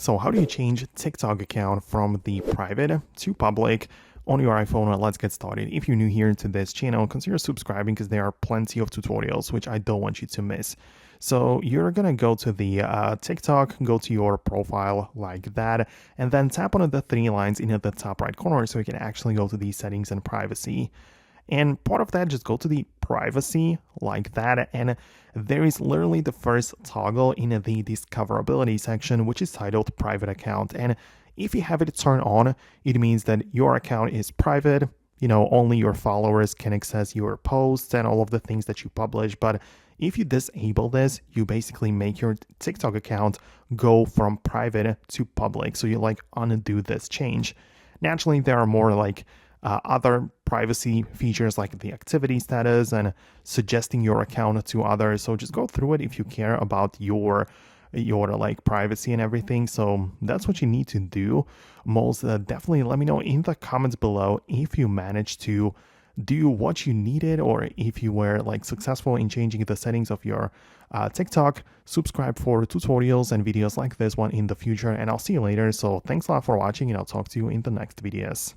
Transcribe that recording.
So how do you change TikTok account from the private to public on your iPhone? Let's get started. If you're new here to this channel, consider subscribing because there are plenty of tutorials which I don't want you to miss. So you're gonna go to the TikTok, go to your profile like that, and then tap on the three lines in the top right corner so you can actually go to the settings and privacy. And part of that, just go to the privacy like that, and there is literally the first toggle in the discoverability section, which is titled private account. And if you have it turned on, it means that your account is private. Only your followers can access your posts and all of the things that you publish. But if you disable this, you basically make your TikTok account go from private to public. So you undo this change. Naturally, there are more other privacy features like the activity status and suggesting your account to others. So just go through it if you care about your privacy and everything. So that's what you need to do. Most definitely let me know in the comments below if you managed to do what you needed or if you were successful in changing the settings of your TikTok. Subscribe for tutorials and videos like this one in the future, and I'll see you later. So thanks a lot for watching, and I'll talk to you in the next videos.